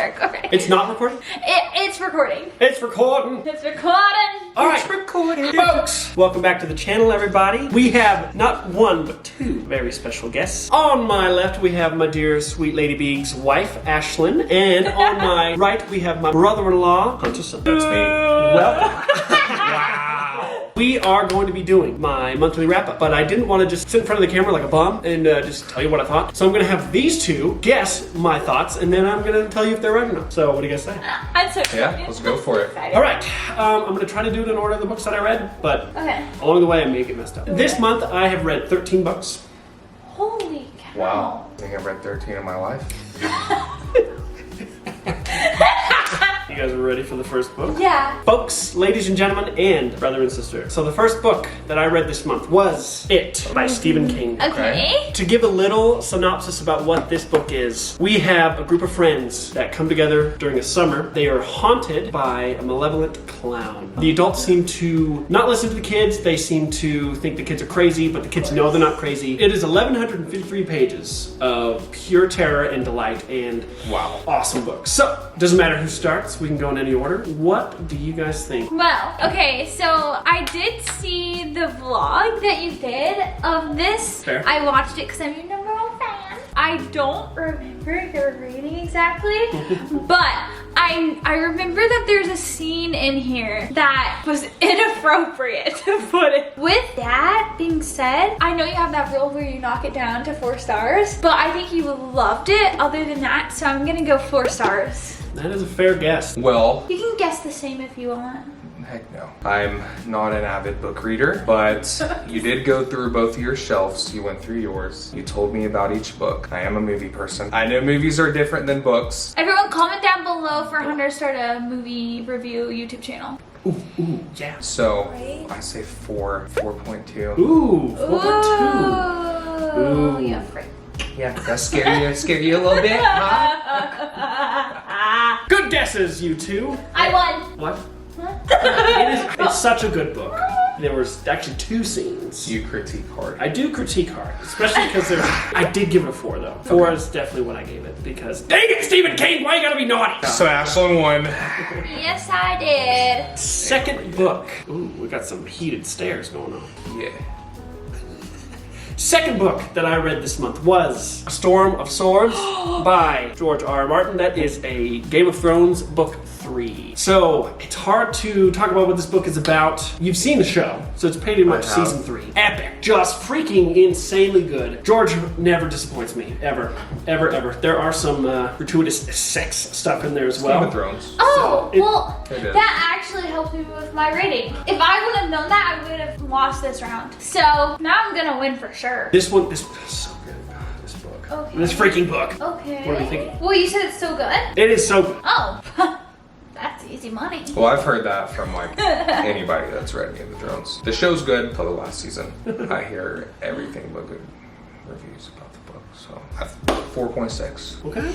recording. It's not recording? It's recording. It's recording. It's recording. All right, recording. Folks, welcome back to the channel, everybody. We have not one, but two very special guests. On my left, we have my dear sweet Lady Beeg's wife, Ashlyn. And on my right, we have my brother-in-law, Hunter. That's me. Welcome. Wow. We are going to be doing my monthly wrap-up, but I didn't want to just sit in front of the camera like a bum and just tell you what I thought. So I'm going to have these two guess my thoughts, and then I'm going to tell you if they're right or not. So what do you guys say? I'm so excited. Yeah, let's go for it. All right, I'm going to try to do it in order of the books that I read, but Okay. along the way I may get messed up. This month I have read 13 books. Holy cow. Wow. I think I've read 13 in my life. You guys are ready for the first book? Yeah. Folks, ladies and gentlemen, and brother and sister. So the first book that I read this month was It by Stephen King. Okay. To give a little synopsis about what this book is, we have a group of friends that come together during a summer. They are haunted by a malevolent clown. The adults seem to not listen to the kids. They seem to think the kids are crazy, but the kids know they're not crazy. It is 1,153 pages of pure terror and delight and Wow. awesome book. So, doesn't matter who starts. We can go in any order. What do you guys think? Well, okay, so I did see the vlog that you did of this. Fair. I watched it because I'm your number one fan. I don't remember your rating exactly, but I remember that there's a scene in here that was inappropriate to put it. With that being said, I know you have that rule where you knock it down to 4 stars, but I think you loved it other than that, so I'm gonna go 4 stars. That is a fair guess. Well, You can guess the same if you want. heck no. I'm not an avid book reader, but you did go through both of your shelves. You went through yours. You told me about each book. I am a movie person. I know movies are different than books. Everyone comment down below for Hunter to start a movie review YouTube channel. Ooh, yeah. So, Right. I say 4.2. Ooh, 4.2. Ooh, Ooh. you freak. Yeah, that scare you a little bit, huh? Good guesses, you two. I won. What? It's such a good book. There was actually 2 scenes. You critique hard. I do critique hard, especially because I did give it a 4 though. 4 is definitely what I gave it because dang it, Stephen King, why you gotta be naughty? So Ashlyn won. Yes, I did. Second book. Ooh, we got some heated stares going on. Yeah. Second book that I read this month was A Storm of Swords by George R. R. Martin. That is a Game of Thrones book 3. So it's hard to talk about what this book is about. You've seen the show, so it's pretty much I have. season 3. Epic, just freaking insanely good. George never disappoints me, ever, ever, ever. There are some gratuitous sex stuff in there as well. Game of Thrones. Oh, So, well, It is. that actually helped me with my rating. If I would have known that, I would have lost this round. So now I'm gonna win for sure. This one is so good. This book. Okay. This freaking book. Okay. What are you thinking? Well, you said it's so good. It is so good. Oh, that's easy money. Well, I've heard that from like anybody that's read Game of Thrones. The show's good till the last season. I hear everything but good reviews about the book. So 4.6. Okay.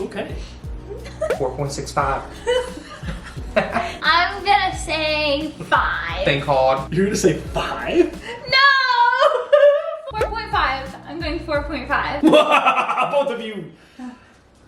Okay. 4.65. I'm gonna say 5. Think hard. You're gonna say 5? No! 4.5. I'm going 4.5. Both of you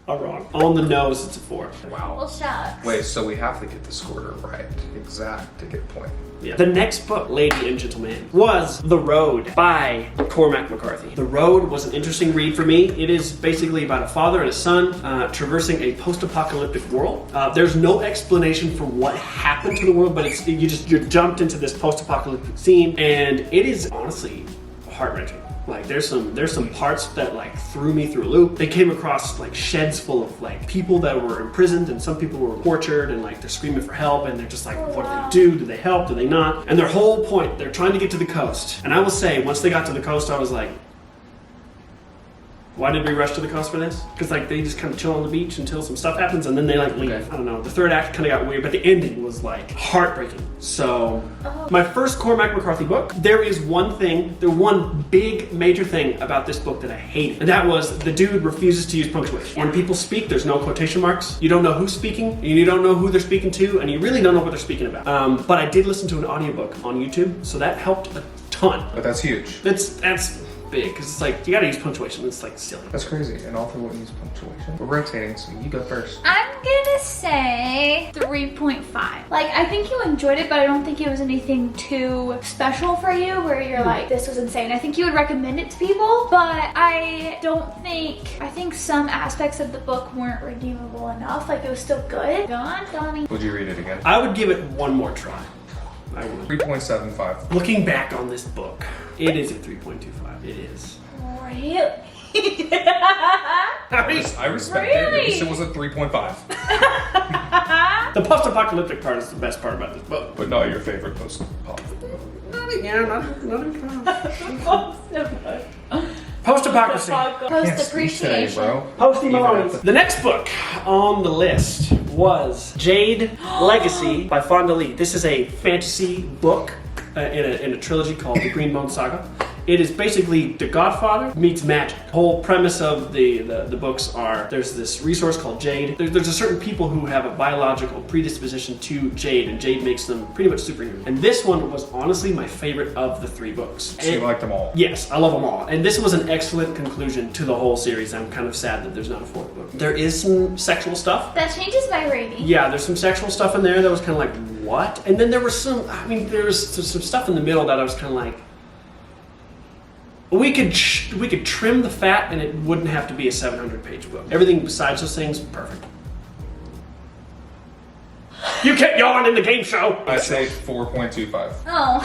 are wrong. On the nose, it's a 4. Wow. Well, shucks. Wait, so we have to get the score right, exact, to get a point. Yeah. The next book, Lady and Gentleman, was The Road by Cormac McCarthy. The Road was an interesting read for me. It is basically about a father and a son traversing a post-apocalyptic world. There's no explanation for what happened to the world, but you're dumped into this post-apocalyptic scene, and it is honestly heart-wrenching. Like there's some parts that like threw me through a loop. They came across like sheds full of like people that were imprisoned and some people were tortured and like they're screaming for help and they're just like, what do they do? Do they help? Do they not? And their whole point, they're trying to get to the coast. And I will say, once they got to the coast, I was like, why did we rush to the coast for this? Because like they just kind of chill on the beach until some stuff happens and then they like leave. Okay. I don't know. The third act kind of got weird, but the ending was like heartbreaking. So my first Cormac McCarthy book, there is one big major thing about this book that I hated. And that was the dude refuses to use punctuation. When people speak, there's no quotation marks. You don't know who's speaking, and you don't know who they're speaking to, and you really don't know what they're speaking about. But I did listen to an audiobook on YouTube, so that helped a ton. But that's huge. That's big because it's like you gotta use punctuation. It's like silly. That's crazy. An author wouldn't use punctuation. We're rotating, so you go first. I'm gonna say 3.5. Like, I think you enjoyed it, but I don't think it was anything too special for you where you're like, this was insane. I think you would recommend it to people, but I think some aspects of the book weren't redeemable enough. Like, it was still good. Go on, Donnie. Would you read it again? I would give it one more try. I would. 3.75. Looking back on this book, it is a 3.25. It is. Really? I respect it. At least it was a 3.5. The post-apocalyptic part is the best part about this book. But not your favorite post-pop. Post-apocracy. Post-appreciation. Post-Maloney. The next book on the list was Jade Legacy by Fonda Lee. This is a fantasy book in a trilogy called the Green Bone Saga. It is basically The Godfather meets magic. The whole premise of the books are there's this resource called Jade. There's a certain people who have a biological predisposition to Jade, and Jade makes them pretty much superhuman. And this one was honestly my favorite of the 3 books. So you liked them all? Yes, I love them all. And this was an excellent conclusion to the whole series. I'm kind of sad that there's not a 4th book. There is some sexual stuff. That changes my rating. Yeah, there's some sexual stuff in there that was kind of like, what? And then there was some some stuff in the middle that I was kind of like, we could trim the fat and it wouldn't have to be a 700-page book. Everything besides those things, perfect. You kept yawning in the game show. I say 4.25. Oh,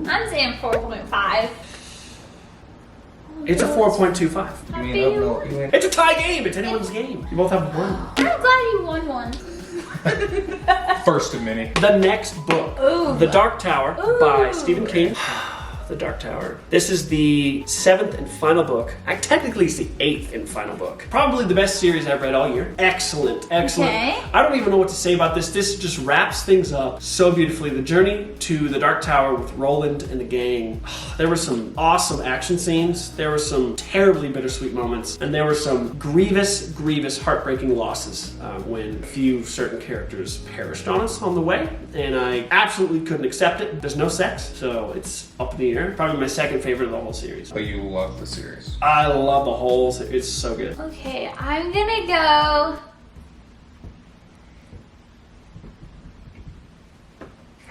I'm saying 4.5. It's a 4.25. It's a tie game. It's anyone's game. You both have one. I'm glad you won one. First of many. The next book, Ooh. The Dark Tower by Ooh. Stephen King. The Dark Tower. This is the 7th and final book. Technically it's the 8th and final book. Probably the best series I've read all year. Excellent, excellent. Okay. I don't even know what to say about this. This just wraps things up so beautifully. The journey to the Dark Tower with Roland and the gang. There were some awesome action scenes. There were some terribly bittersweet moments. And there were some grievous, grievous, heartbreaking losses when a few certain characters perished on us on the way. And I absolutely couldn't accept it. There's no sex, so it's up in the air. Probably my second favorite of the whole series. But you love the series. I love the whole series. It's so good. Okay, I'm gonna go...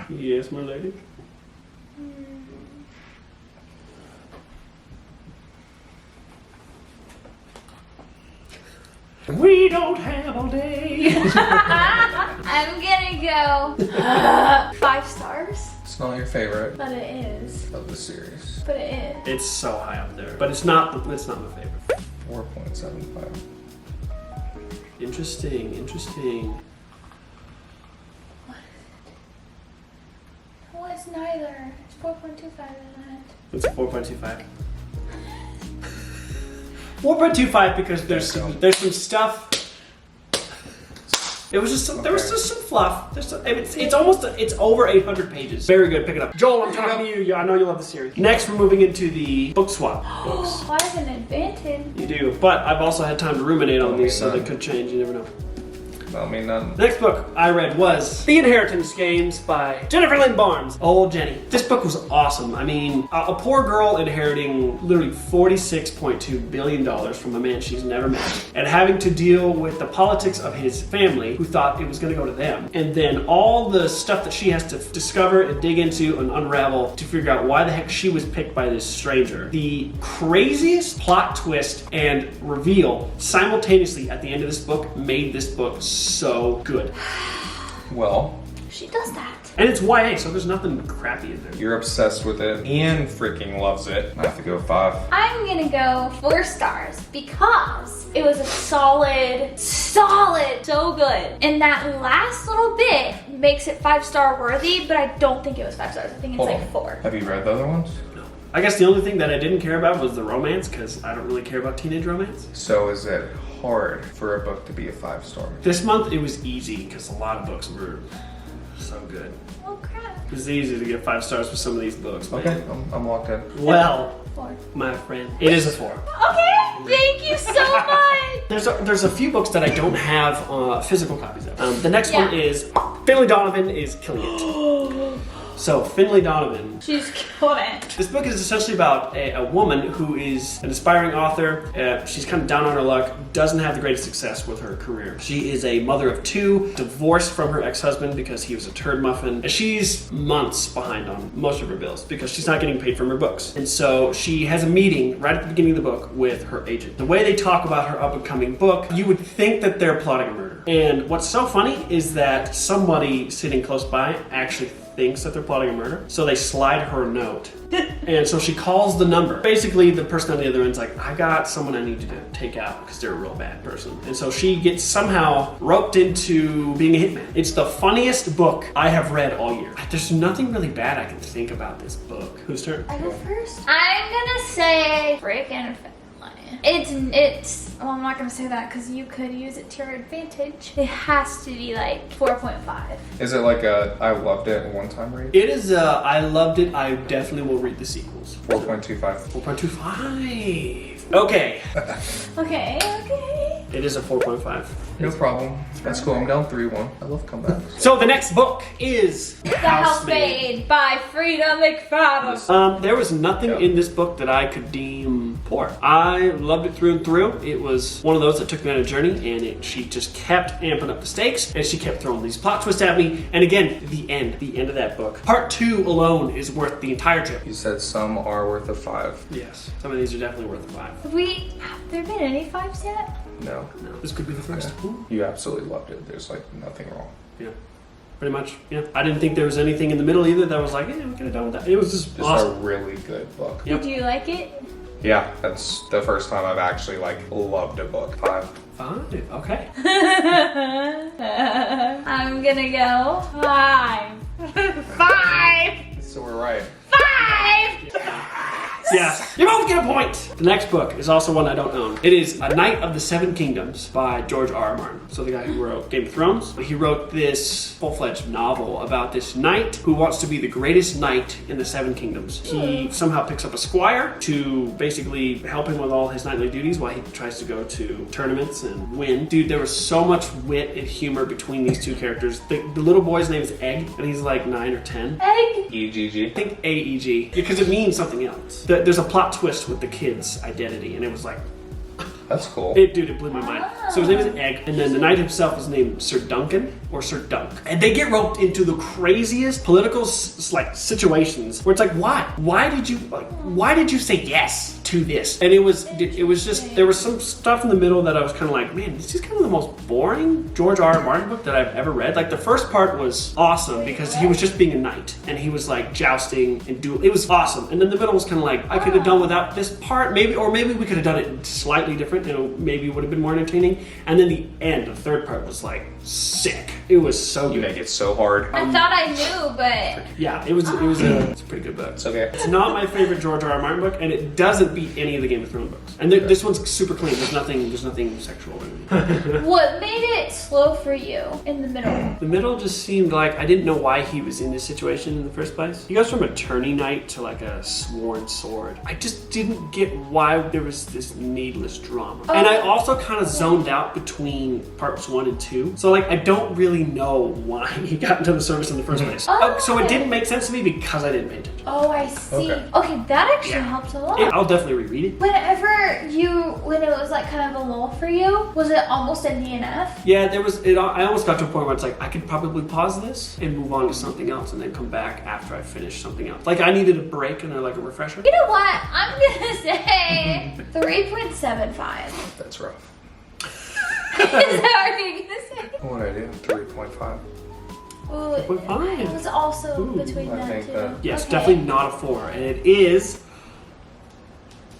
Yes, my lady. We don't have all day. I'm gonna go 5 stars. It's not your favorite But it is. of the series. But it is. It's so high up there, but it's not my favorite. 4.75. Interesting, interesting. Well, it's neither. It's 4.25 isn't it? It's a 4.25. 4.25 because there's some stuff. It was just there was just some fluff. It's over 800 pages. Very good. Pick it up. Joel, I'm talking to you. Yeah, I know you love the series. Next, we're moving into the book swap books. I have an advantage. You do, but I've also had time to ruminate on these, so they could change. You never know. I mean, none. The next book I read was The Inheritance Games by Jennifer Lynn Barnes. Old Jenny. This book was awesome. I mean, a poor girl inheriting literally $46.2 billion from a man she's never met, and having to deal with the politics of his family who thought it was going to go to them. And then all the stuff that she has to discover and dig into and unravel to figure out why the heck she was picked by this stranger. The craziest plot twist and reveal simultaneously at the end of this book made this book so good. Well, She does that. And it's YA, so there's nothing crappy in there. you're obsessed with it and freaking loves it. I have to go 5. I'm gonna go 4 stars because it was a solid, so good. And that last little bit makes it 5-star worthy, but I don't think it was 5 stars. I think it's Hold like on. 4. Have you read the other ones? No. I guess the only thing that I didn't care about was the romance, because I don't really care about teenage romance. So is it hard for a book to be a 5-star? This month it was easy, because a lot of books were so good. Oh crap. It's easy to get 5 stars with some of these books, man. Okay, I'm locked in. Well, 4. my friend, it is a 4. Okay, thank you so much. There's a few books that I don't have physical copies of. The next one is Finlay Donovan is Killing It. So, Finlay Donovan. She's killing it. This book is essentially about a woman who is an aspiring author. She's kind of down on her luck, doesn't have the greatest success with her career. She is a mother of 2, divorced from her ex-husband because he was a turd muffin. And she's months behind on most of her bills because she's not getting paid from her books. And so she has a meeting right at the beginning of the book with her agent. The way they talk about her up-and-coming book, you would think that they're plotting a murder. And what's so funny is that somebody sitting close by actually thinks that they're plotting a murder. So they slide her a note. And so she calls the number. Basically, the person on the other end's like, I got someone I need you to take out because they're a real bad person. And so she gets somehow roped into being a hitman. It's the funniest book I have read all year. There's nothing really bad I can think about this book. Whose turn? I go first. I'm gonna say freaking Finlay. It's well, I'm not gonna say that because you could use it to your advantage. It has to be like 4.5. Is it like a I loved it one time read? It is I loved it. I definitely will read the sequels. 4.25. 4.25. Okay. Okay. It is a 4.5. No problem. That's cool. I'm down 3-1. I love comebacks. So the next book is The Housemaid by Frida McFadden. There was nothing in this book that I could deem poor. I loved it through and through. It was one of those that took me on a journey, and she just kept amping up the stakes, and she kept throwing these plot twists at me. And again, the end of that book. Part 2 alone is worth the entire trip. You said some are worth a 5. Yes, some of these are definitely worth a 5. Have there been any 5s yet? No. This could be the first. Ooh. You absolutely loved it. There's like nothing wrong. Yeah. Pretty much, yeah. I didn't think there was anything in the middle either that was like, yeah, we could have done with that. It was just awesome. A really good book. Yep. Did you like it? Yeah, that's the first time I've actually like loved a book. 5. 5, okay. I'm gonna go 5. 5! So we're right. 5! Yes, you both get a point. The next book is also one I don't own. It is A Knight of the Seven Kingdoms by George R.R. Martin. So the guy who wrote Game of Thrones. He wrote this full-fledged novel about this knight who wants to be the greatest knight in the Seven Kingdoms. He somehow picks up a squire to basically help him with all his knightly duties while he tries to go to tournaments and win. Dude, there was so much wit and humor between these two characters. The little boy's name is Egg, and he's like 9 or 10. Egg! EGG. I think AEG, because it means something else. There's a plot twist with the kid's identity, and it was like, That's cool. it blew my mind. So his name is Egg, and then the knight himself is named Sir Duncan or Sir Dunk. And they get roped into the craziest political situations where it's like, why? Why did you say yes to this? And it was just, there was some stuff in the middle that I was kind of like, man, this is kind of the most boring George R.R. Martin book that I've ever read. Like the first part was awesome because he was just being a knight and he was like jousting and it was awesome. And then the middle was kind of like, I could have done without this part, maybe we could have done it slightly different, maybe it would have been more entertaining. And then the end, the third part was like sick. It was so good. You make it so hard. I thought I knew, but Yeah, it's a pretty good book. It's okay. It's not my favorite George R.R. Martin book, and it doesn't beat any of the Game of Thrones books. And this one's super clean. There's nothing sexual in it. what made it slow for you in the middle? The middle just seemed like I didn't know why he was in this situation in the first place. He goes from a tourney knight to like a sworn sword. I just didn't get why there was this needless drama. And I also kind of zoned out between parts 1 and 2. So like I don't really know why he got into the service in the first place. So it didn't make sense to me because I didn't pay attention. Oh, I see. Okay. Okay, that actually helps a lot. I'll definitely reread it. When it was like kind of a lull for you, was it almost a DNF? Yeah, I almost got to a point where it's like, I could probably pause this and move on to something else and then come back after I finish something else. Like I needed a break and like a refresher. You know what? I'm gonna say 3.75. That's rough. Is that what you're gonna say? What did I do? 3.5. Ooh, 3.5. it was also between I that think two. that- Yes, Okay. definitely not a 4. And it is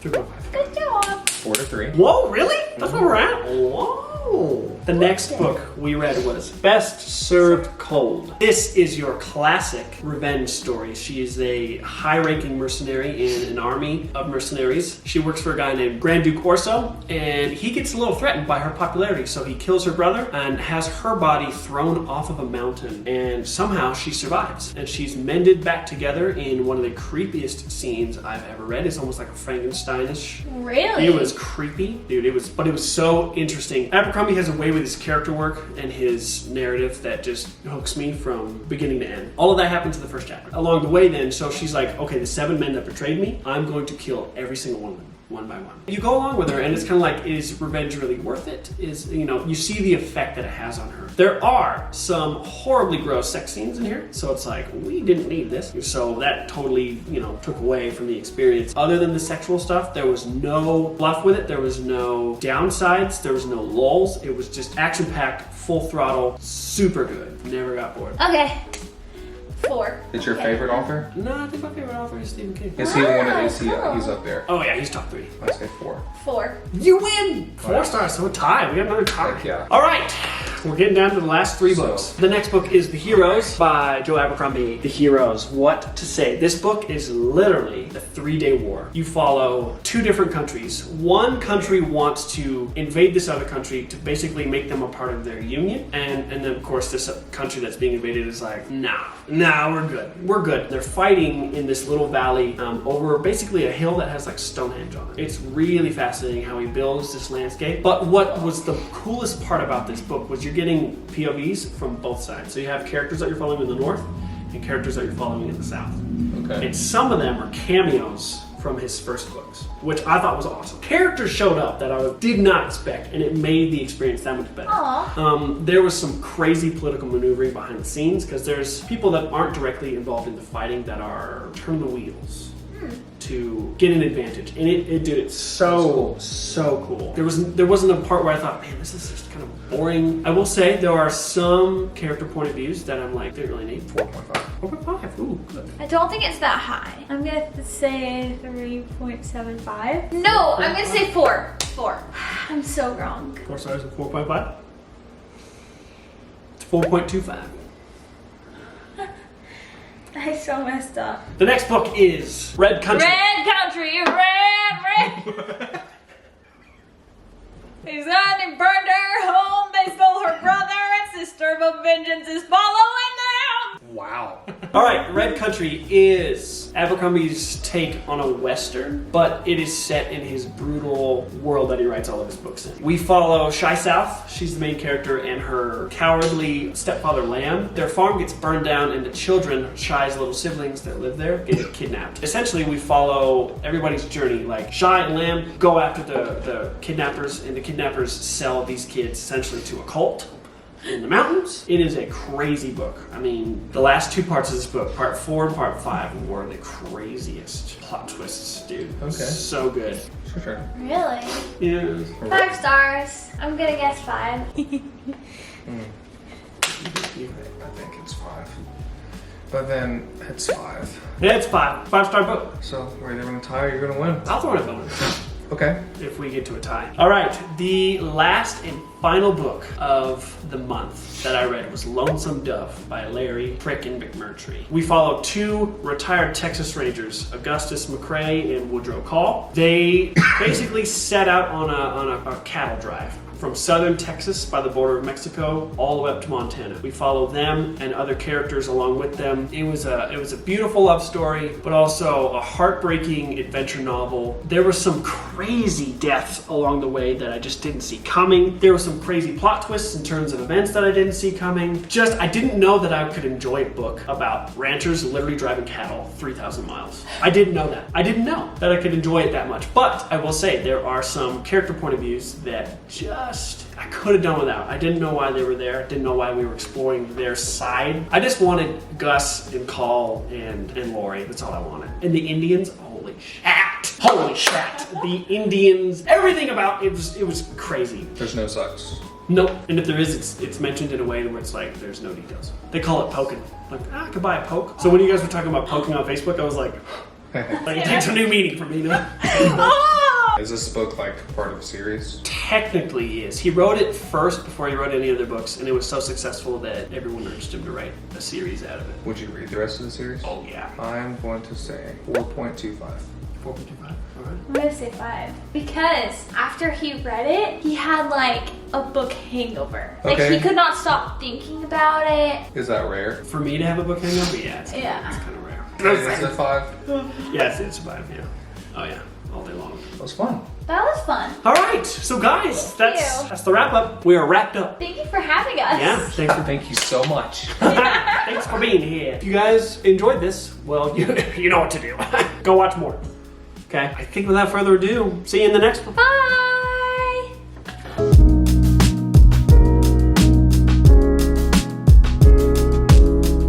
3.5. Good job. 4 to 3. Whoa, really? That's where we're at? Whoa. The next book we read was Best Served Cold. This is your classic revenge story. She is a high-ranking mercenary in an army of mercenaries. She works for a guy named Grand Duke Orso, and he gets a little threatened by her popularity, so he kills her brother and has her body thrown off of a mountain, and somehow she survives. And she's mended back together in one of the creepiest scenes I've ever read. It's almost like a Frankensteinish. Really? It was creepy, dude. It was so interesting. Abercrombie has a way with his character work and his narrative that just hooks me from beginning to end. All of that happens in the first chapter. Along the way then, so she's like, okay, the 7 men that betrayed me, I'm going to kill every single one of them. One by one. You go along with her and it's kind of like, is revenge really worth it? You see the effect that it has on her. There are some horribly gross sex scenes in here, so it's like, we didn't need this. So that totally, took away from the experience. Other than the sexual stuff, there was no bluff with it. There was no downsides. There was no lulls. It was just action-packed, full throttle, super good. Never got bored. Okay. 4. Is your favorite author? No, I think my favorite author is Stephen King. Is he one of Cool. he's up there? Oh yeah, he's top 3. I say 4. 4. You win! 4 stars, so a tie. We got another tie. Heck yeah. All right, we're getting down to the last 3 So- books. The next book is The Heroes by Joe Abercrombie. The Heroes. What to say? This book is literally a 3-day war. You follow 2 different countries. One country wants to invade this other country to basically make them a part of their union, and then of course this country that's being invaded is like, nah, we're good. We're good. They're fighting in this little valley over basically a hill that has like Stonehenge on it. It's really fascinating how he builds this landscape. But what was the coolest part about this book was you're getting POVs from both sides. So you have characters that you're following in the north and characters that you're following in the south. Okay. And some of them are cameos from his first books, which I thought was awesome. Characters showed up that I did not expect, and it made the experience that much better. Aww. There was some crazy political maneuvering behind the scenes because there's people that aren't directly involved in the fighting that are turning the wheels to get an advantage, and it did it so cool. There wasn't a part where I thought, man, this is just kind of boring. I will say there are some character point of views that I'm like, didn't really need. 4.5. 4.5. Ooh, good. I don't think it's that high. I'm gonna say 3.75. No, I'm gonna say 4. 4. I'm so wrong. 4 stars and 4.5. It's 4.25. I so messed up. The next book is Red Country. Red country, red. He's gone and burned her home. They stole her brother and sister, but vengeance is following them. Wow. All right, Red Country is Abercrombie's take on a Western, but it is set in his brutal world that he writes all of his books in. We follow Shy South, she's the main character, and her cowardly stepfather Lamb. Their farm gets burned down and the children, Shy's little siblings that live there, get kidnapped. Essentially, we follow everybody's journey. Like, Shy and Lamb go after the kidnappers, and the kidnappers sell these kids essentially to a cult in the mountains. It is a crazy book. I mean, the last 2 parts of this book, part 4 and part 5, were the craziest plot twists, dude. Okay. So good. Sure. Really? Yeah. 5 stars. I'm gonna guess 5. I think it's 5. But then it's 5. Yeah, it's 5. 5-star book. So we're either gonna tie or you're gonna win. I'll throw in a bonus Okay. if we get to a tie. All right, the last and final book of the month that I read was Lonesome Dove by Larry Frickin' McMurtry. We follow 2 retired Texas Rangers, Augustus McCrae and Woodrow Call. They basically set out on a cattle drive from southern Texas by the border of Mexico all the way up to Montana. We follow them and other characters along with them. It was a beautiful love story, but also a heartbreaking adventure novel. There were some crazy deaths along the way that I just didn't see coming. There were some crazy plot twists in terms of events that I didn't see coming. I didn't know that I could enjoy a book about ranchers literally driving cattle 3,000 miles. I didn't know that. I didn't know that I could enjoy it that much. But I will say there are some character point of views that I could have done without. I didn't know why they were there. I didn't know why we were exploring their side. I just wanted Gus and Call and Lori. That's all I wanted. And the Indians, holy shit. Holy shit. The Indians, everything about it was crazy. There's no sex. Nope. And if there is, it's mentioned in a way where it's like there's no details. They call it poking. Like, I could buy a poke. So when you guys were talking about poking on Facebook, I was like it takes a new meaning for me now. Is this book like part of a series? Technically he is. He wrote it first before he wrote any other books, and it was so successful that everyone urged him to write a series out of it. Would you read the rest of the series? Oh yeah. I'm going to say 4.25. 4.25. All right. I'm gonna say 5. Because after he read it, he had like a book hangover. Like Okay. he could not stop thinking about it. Is that rare? For me to have a book hangover, yeah, it's kind of rare. Is it 5? Yeah, it's 5. Yeah. Oh yeah, all day long. That was fun. That was fun. All right, so guys, Thank that's the wrap up. We are wrapped up. Thank you for having us. Yeah, Thank you so much. thanks for being here. If you guys enjoyed this, well, you know what to do. Go watch more. Okay, I think without further ado, see you in the next one. Bye.